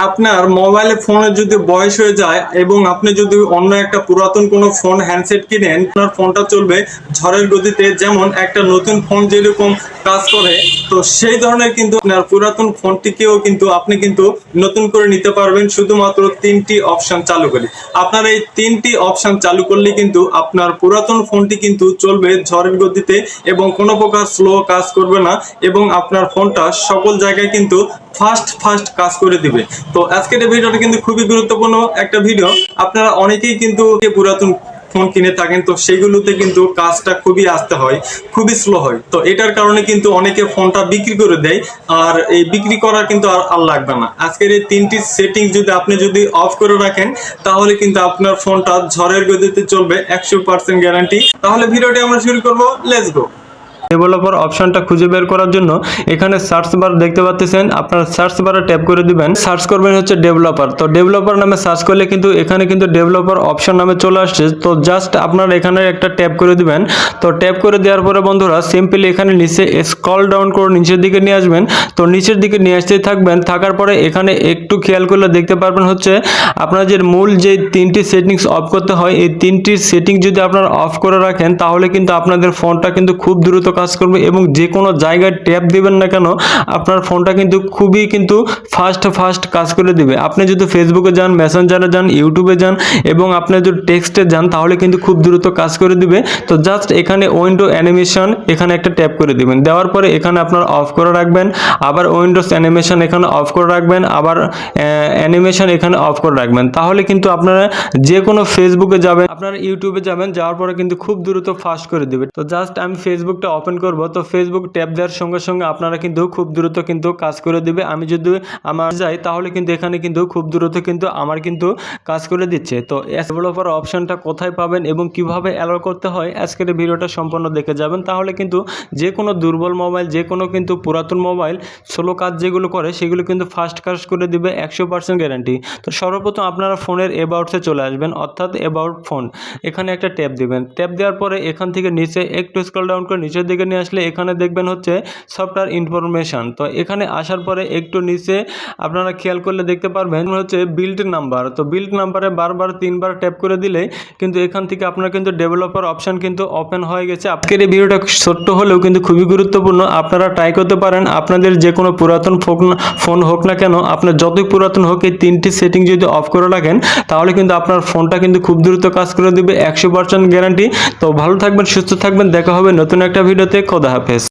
আপনার মোবাইলে ফোনে যদি বয়স হয়ে যায় এবং আপনি যদি অন্য একটা পুরাতন কোনো ফোন হ্যান্ডসেট কিনেন, আপনার ফোনটা চলবে ঝড়ের গতিতে, যেমন একটা নতুন ফোন যেরকম কাজ করে। তো সেই ধরনের কিন্তু আপনার পুরাতন ফোনটিকেও কিন্তু আপনি কিন্তু নতুন করে নিতে পারবেন শুধুমাত্র 3টি অপশন চালু করে। আপনার এই 3টি অপশন চালু করলে কিন্তু আপনার পুরাতন ফোনটি কিন্তু চলবে ঝড়ের গতিতে এবং কোনো প্রকার স্লো কাজ করবে না, এবং আপনার ফোনটা সকল জায়গায় কিন্তু ফাস্ট ফাস্ট কাজ করে দিবে। তো আজকের এই ভিডিওটা কিন্তু খুবই গুরুত্বপূর্ণ একটা ভিডিও। আপনারা অনেকেই কিন্তু পুরাতন ফোন কিনে থাকেন, তো সেগুলোতে কিন্তু কাজটা খুবই আস্তে হয়, খুবই স্লো হয়। তো এটার কারণে কিন্তু অনেকে ফোনটা বিক্রি করে দেয়, আর এই বিক্রি করা কিন্তু আর লাগবে না। আজকের এই 3টি সেটিং যদি অফ করে রাখেন, তাহলে কিন্তু আপনার ফোনটা ঝড়ের গতিতে চলবে, 100% গ্যারান্টি। তাহলে ভিডিওটি আমরা শুরু করব, লেটস গো। ডেভেলপার অপশনটা খুঁজে বের করার জন্য এখানে সার্চ বার দেখতে পাচ্ছেন, আপনারা সার্চ বারে ট্যাপ করে দিবেন, সার্চ করবেন হচ্ছে ডেভেলপার। তো ডেভেলপার নামে সার্চ করলে কিন্তু এখানে কিন্তু ডেভেলপার অপশন নামে চলে আসছে। তো জাস্ট আপনারা এখানে একটা ট্যাপ করে দিবেন। তো ট্যাপ করে দেওয়ার পরে বন্ধুরা সিম্পলি এখানে নিচে স্ক্রল ডাউন করে নিচের দিকে নিয়ে আসবেন। তো নিচের দিকে নিয়ে আসতেই থাকবেন, থাকার পরে এখানে একটু খেয়াল করলে দেখতে পারবেন হচ্ছে আপনার যে মূল যে 3টি সেটিংস অফ করতে হয়, এই 3টি সেটিং যদি আপনারা অফ করে রাখেন, তাহলে কিন্তু আপনাদের ফোনটা কিন্তু খুব দ্রুত কাজ করবে, এবং যে কোনো জায়গায় ট্যাপ দিবেন না কেন আপনার ফোনটা কিন্তু খুবই কিন্তু ফাস্ট কাজ করে দিবে। আপনি যদি ফেসবুকে যান, মেসেঞ্জারে যান, ইউটিউবে যান, এবং আপনি যদি টেক্সটে যান, তাহলে কিন্তু খুব দ্রুত কাজ করে দিবে। তো জাস্ট এখানে উইন্ডো অ্যানিমেশন এখানে একটা ট্যাপ করে দিবেন, দেওয়ার পরে এখানে আপনার অফ করে রাখবেন, আবার উইন্ডোজ অ্যানিমেশন এখানে অফ করে রাখবেন, আবার অ্যানিমেশন এখানে অফ করে রাখবেন। তাহলে কিন্তু আপনারা যে কোনো ফেসবুকে যাবেন, আপনারা ইউটিউবে যাবেন, যাওয়ার পরে কিন্তু খুব দ্রুত ফাস্ট করে দিবে। তো জাস্ট আমি ফেসবুকটা ওপেন করব। তো ফেসবুক ট্যাপ দেওয়ার সঙ্গে সঙ্গে আপনারা কিন্তু খুব দ্রুত কিন্তু কাজ করে দিবে। আমি যদি আমার যাই, তাহলে কিন্তু এখানে কিন্তু খুব দ্রুত কিন্তু আমার কিন্তু কাজ করে দিচ্ছে। তো ডেভেলপার অপশনটা কোথায় পাবেন এবং কিভাবে অ্যালাউ করতে হয়, আজকের এই ভিডিওটা সম্পূর্ণ দেখে যাবেন। তাহলে কিন্তু যে কোনো দুর্বল মোবাইল, যে কোনো কিন্তু পুরাতন মোবাইল স্লো কাজ যেগুলো করে, সেগুলো কিন্তু ফাস্ট কাজ করে দিবে, 100% গ্যারান্টি। তো সর্বপ্রথম আপনারা ফোনের অ্যাবাউটসে চলে আসবেন, অর্থাৎ অ্যাবাউট ফোন, এখানে একটা ট্যাপ দিবেন। ট্যাপ দেওয়ার পরে এখান থেকে নিচে একটু স্ক্রল ডাউন করে নিচের দিকে নিয়ে আসলে এখানে দেখবেন হচ্ছে সফটওয়্যার ইনফরমেশন। তো এখানে আসার পরে একটু নিচে আপনারা খেয়াল করলে দেখতে পারবেন হচ্ছে বিল্ড নাম্বার। তো বিল্ড নাম্বারে বারবার 3বার ট্যাপ করে দিলে কিন্তু এখান থেকে আপনার কিন্তু ডেভেলপার অপশন কিন্তু ওপেন হয়ে গেছে। আজকের এই ভিডিওটা ছোট্ট হলেও কিন্তু খুবই গুরুত্বপূর্ণ, আপনারা ট্রাই করতে পারেন। আপনাদের যে কোনো পুরাতন ফোন হোক না কেন, আপনার যতই পুরাতন হোক, এই 3টি সেটিং যদি অফ করে রাখেন, তাহলে কিন্তু আপনার ফোনটা কিন্তু খুব দ্রুত কাজ করে দিবে, 100% গ্যারান্টি। তো ভালো থাকবেন, সুস্থ থাকবেন, দেখা হবে নতুন একটা ভিডিওতে। খোদা হাফেজ।